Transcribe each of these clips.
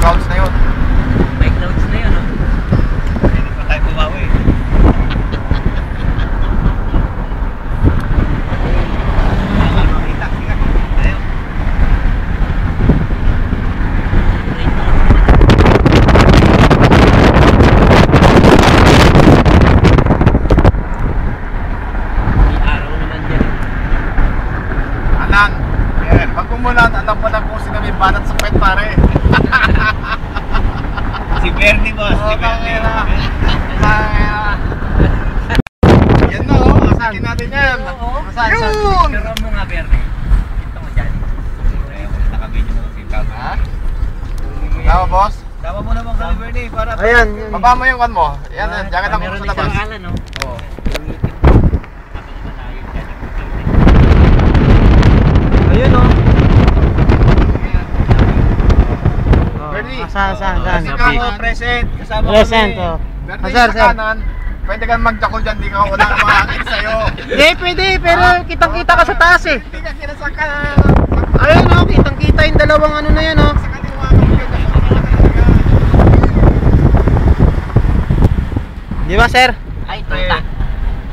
clouds na yun. May clouds na yun, no? Hindi pa tayo bumawi. Alam mo lang kung sino may banat sa pet, pare. Si Bernie, boss. Si Bernie. Yan na, oh. Masakin natin yan. Masakin. Yun! Pero mo nga, Bernie. Ito mo dyan. Nakabidyo mo si Cam. Ha? Tama, boss? Tama mo naman kami, Bernie. Para ayan. Baba mo yung kan mo. Yan, jacket ako sa labas. Meron isang no? Oo. Ayun, oh. Bernie. Saan? present. Kasama Present, kami. oh. Bernie, Sir, sa kanan. Pwede kang magjakol dyan, di ka wala kang makakita sa'yo. Hindi, pwede, pero kitang-kita ka sa taas eh. Hindi ka kinasak ka. Ayun, oh, kitang-kita yung dalawang ano na yan, oh. Sa kaliwa ka, Di ba, sir? Ay, tuta.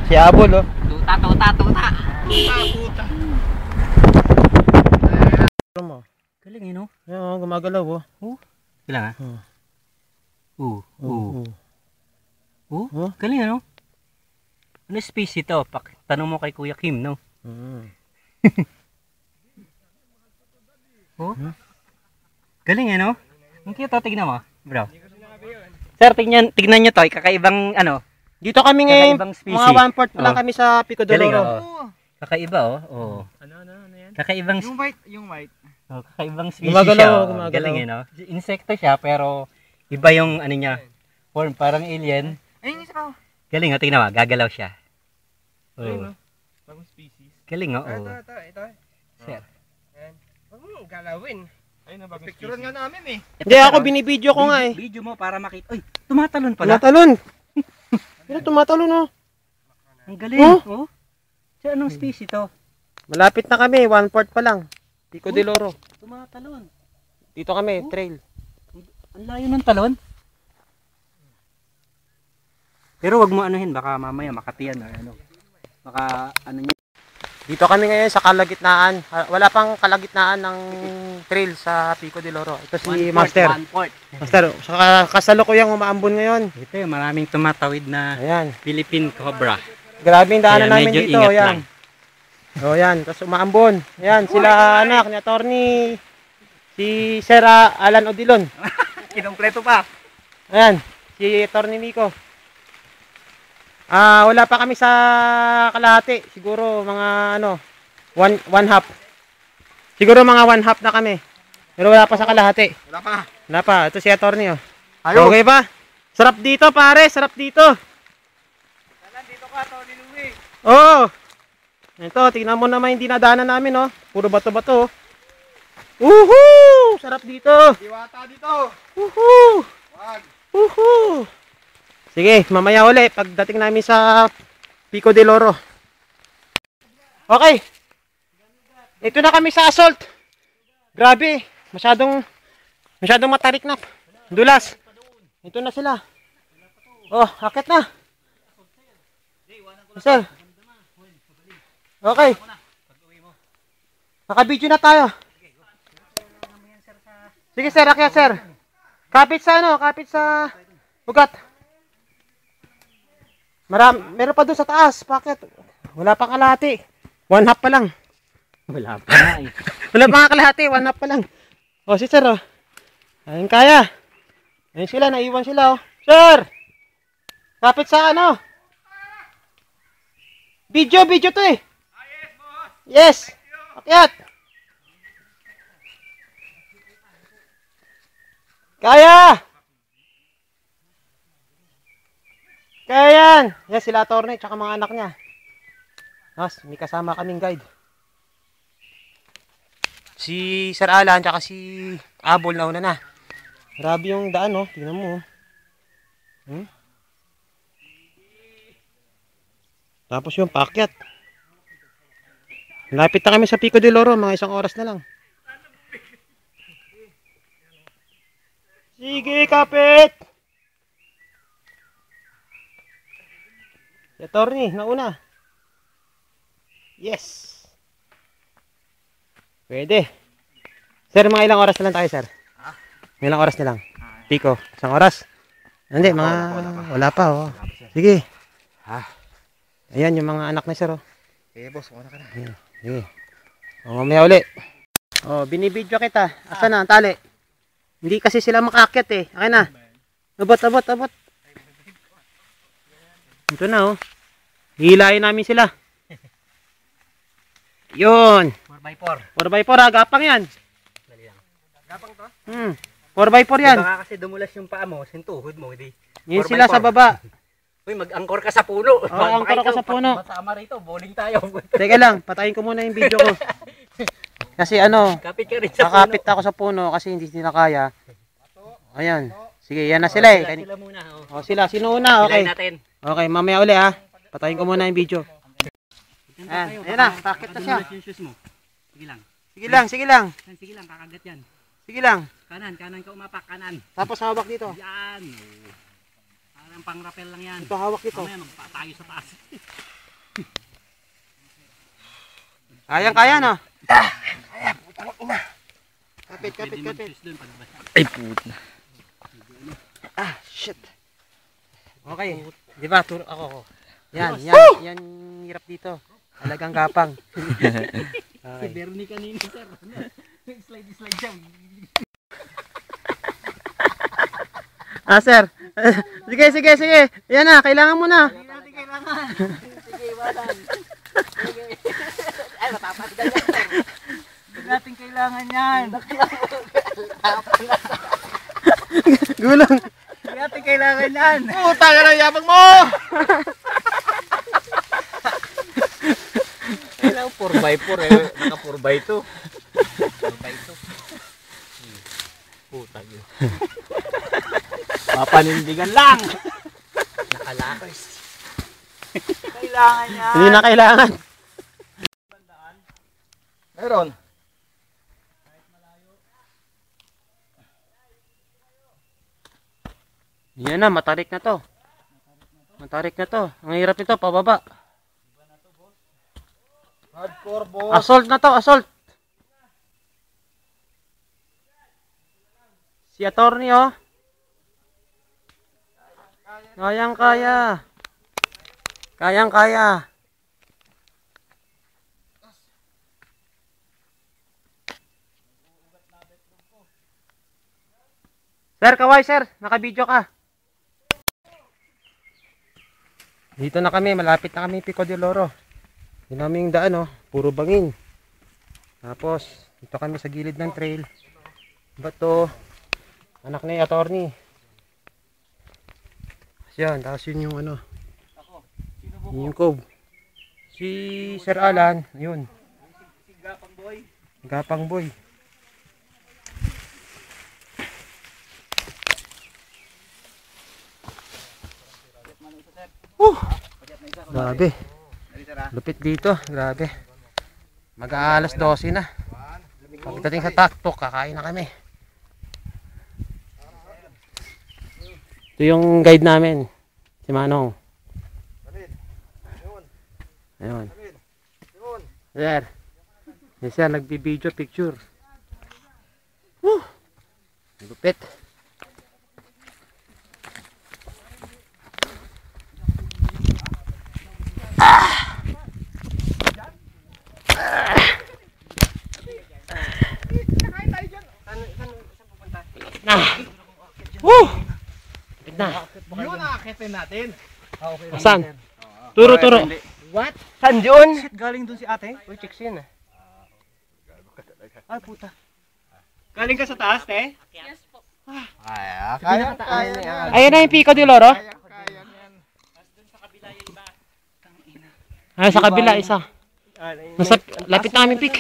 Si Abol, oh. Tuta. puta. Galing, no? Ayun, oh, gumagalaw, oh. Kailangan, ha? Galing, ano? Ano species ito? Tanong mo kay Kuya Kim, no? Galing, ano? Ang cute, tignan mo, bro. Sir, tignan nyo to, kakaibang, ano? Dito kami ngayon, Kakaibang species. mga 1/4 pa lang kami sa Pico de Galing, Oro. Kakaiba, oh. Ano yan? Kakaibang, Yung white. kakaibang species Gumagalaw, siya. gumagalaw. Galing, no? Insekto siya, pero iba yung, ano niya, form, parang alien. Ayun, isa ka. Galing, tingnan mo, gagalaw siya. Ayun, no? Bagong species. Galing, oh. Ito. Sir. Huwag mong galawin. Ayun, bagong species. Picturean nga namin eh. Hindi, ako binibideo ko nga eh. Video mo para makita. Uy, tumatalon pala. Tumatalon. Pero tumatalon, oh. Ang galing, oh. Siya, anong species ito? Malapit na kami, 1/4 pa lang. Pico de Oro. Tumatalon. Dito kami, trail. Ang layo ng talon. Pero wag mo anuhin, baka mamaya makatiyan or ano. Baka ano niya. Dito kami ngayon sa kalagitnaan. Wala pang kalagitnaan ng trail sa Pico de Oro. Ito si Master. Master, sa kasalukuyang umaambon ngayon. Ito yung maraming tumatawid na Ayan. Philippine Cobra. Grabe yung daanan Kaya namin medyo dito. ingat Ayan. lang. O yan, tapos umaambon. Ayan, sila anak ni attorney si Sir Alan Odilon. Kinompleto pa. Ayan, si attorney Nico. Wala pa kami sa kalahati. Siguro mga ano, one half. Siguro mga 1/2 na kami. Pero wala pa sa kalahati. Wala pa. Ito si attorney, oh. Ayun. Okay ba? Sarap dito, pare. Sarap dito. Dito ka, Tony Louie. Oh. Ito, tingnan mo naman yung dinadaanan namin, oh. Puro bato-bato. Woohoo! Sarap dito. Diwata dito. Woohoo! Wag. Woohoo! Sige, mamaya uli pagdating namin sa Pico de Oro. Okay. Ito na kami sa assault. Grabe, masyadong matarik na. Dulas. Ito na sila. Oh, akit na. Sir. Okay. Naka-video na tayo. Sige sir, akyat sir. Kapit sa ano, kapit sa ugat. Meron pa doon sa taas. Bakit? Wala pa kalahati. 1/2 pa lang. Wala pa na eh. Wala pa kalahati. 1/2 pa lang. O, si sir, oh. Ayun kaya. Ayun sila, naiwan sila, oh. Sir! Kapit sa ano? Video to eh. Yes. Akyat. Kaya. Kaya yan. Yan sila attorney tsaka mga anak niya. Mas, may kasama kaming guide. Si Sir Alan tsaka si Abol na una na. Grabe yung daan, oh. Tingnan mo, oh. Tapos yung paakyat. Lapit na kami sa Pico de Oro, mga 1 oras na lang. Sige, kapit! Si attorney, nauna. Yes! Pwede. Sir, mga ilang oras na lang tayo, sir? Ilang oras na lang? Pico, isang oras? Hindi, mga... Wala pa, oh. Sige. Ayan, yung mga anak na, sir, oh. Boss, muna ka na. Sige. O, mamaya uli. O, binibidyo kita. Asa na ang tali? Hindi kasi sila makakyat eh. Akin na. Abot. Ito na, oh. Hilayin namin sila. Yun. 4x4. 4x4 ha, gapang yan. Dali lang. Gapang to? 4x4 yan. Baka kasi dumulas yung paa mo, sintuhod mo, hindi. Yun sila sa baba. Uy, mag-angkor ka sa puno. Oo, angkor ako sa puno. Masama rito, bowling tayo. Teka lang, patayin ko muna yung video ko. Kasi ano, Kapit ka rin sa puno. kakapit ako sa puno kasi hindi nila kaya. Ayan. Sige, yan na sila eh. Sila muna. O sila, sino una? Okay. Hilayin natin. Okay, mamaya uli ha. Patayin ko muna yung video. Ayan, ayan na, pakit na siya. Dumulas yung shoes mo. Sige lang. Sige lang. Sige lang, kakagat yan. Sige lang. Kanan ka umapak, kanan. Tapos hawak dito. Yan. Parang pang-rappel lang yan. Ito hawak dito. Mamaya magpatayo sa taas. Kaya no? Kapit. Ay, puta. Shit. Okay. Di ba? Turo ako. Yan hirap dito. Talagang gapang. Si Bernie kanina, sir. Slide siya. Sir. Sige. Yan na, kailangan mo na. Hindi natin kailangan. Sige, iwanan. Sige. Ay, matapagal yan, sir. Hindi natin kailangan yan. Gulang. Hindi natin kailangan yan. Puta ka na, yabang mo! Kailangan 4x4 eh. Naka 4x2. 4x2. Puta yun. Papanindigan lang. Nakalakos. Kailangan yan. Hindi na kailangan. Meron. Yan na, matarik na to. Ang hirap nito, pababa. Hardcore, boss. Assault na to, assault. Si attorney oh. Kayang-kaya. Sir, kaway sir. Naka-video ka. Dito na kami. Malapit na kami Pico de Oro. Yun naming daan oh. Puro bangin. Tapos, dito kami sa gilid ng trail. Bato. Anak ni attorney. Yan, tapos yun yung ano. Yun yung cove. Si Sir Alan, yun. Si Gapang Boy. Gapang Boy. Grabe. Lupit dito, grabe. Mag-aalas 12 na. Pagdating sa taktok, kakain na kami. Ito yung guide namin, si Manong. Ayun. Sir. Yes sir, nagbibideo picture. Lupit. Yun, aakitin natin. Saan? Turo. What? Saan yun? Galing dun si ate? Uy, chicks yun ah. Ay, puta. Galing ka sa taas, te? Yes po. Kaya. Ayun na yung Pico de Oro? Kaya yan. Ay, sa kabila isa. Nasa, lapit na kami peak.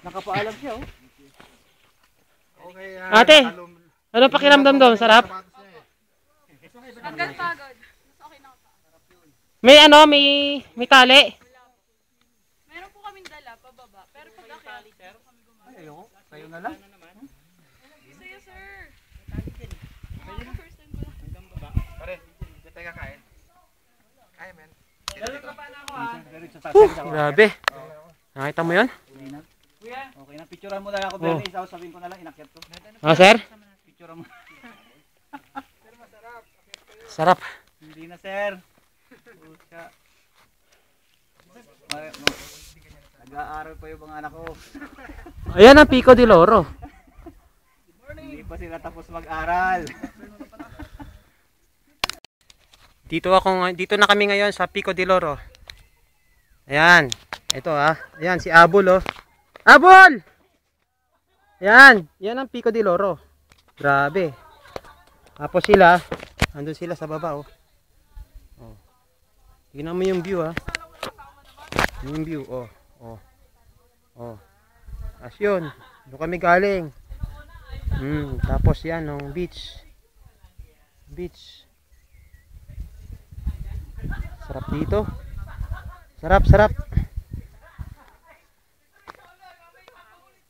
Nakapaalam siya, oh. Okay, Ate, ano pakiramdam doon? Sarap? Hanggang pagod. Mas okay na ako. May ano, may tali. Meron po kaming dala pababa. Pero pag akyat, Ayoko. Kayo na lang. sa'yo sir. Teka, kain. Kain, men. Grabe. Nakita mo yun? Okay na, picturean mo na lang ako, Bernie. Sabihin ko na lang, inakyat ko. Sir? Picturean mo. Sarap. Hindi na, sir. Pucha. Nag-aaral pa yung mga anak ko. Ayan ang Pico de Loro. Hindi pa sila tapos mag-aral. Dito na kami ngayon sa Pico de Loro. Ayan. Ito Ayan si Abol Abol! Ayan. Yan ang Pico de Loro. Grabe. Tapos sila, andun sila sa baba Tingnan mo yung view Yung view As yun. Doon kami galing. Tapos yan beach. Sarap dito. Sarap.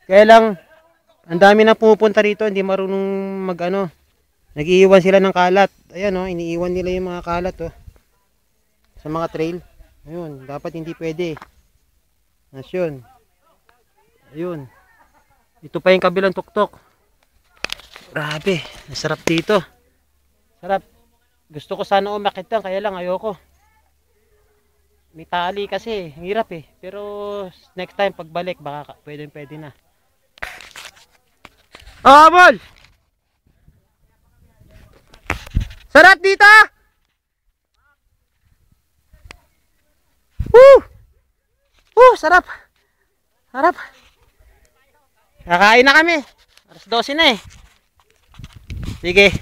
Kaya lang ang dami na pumupunta rito, hindi marunong nag-iiwan sila ng kalat. Ayan iniiwan nila yung mga kalat sa mga trail. Ayun, dapat hindi pwede. Yun. Ayun. Ito pa yung kabilang tuktok. Grabe, masarap dito. Sarap. Gusto ko sana umakyat lang, kaya lang ayoko. May tali kasi, hirap Pero next time pagbalik baka pwede na. Abol! Sarap dito! Sarap. Kakain na kami. Alas 12 na Sige.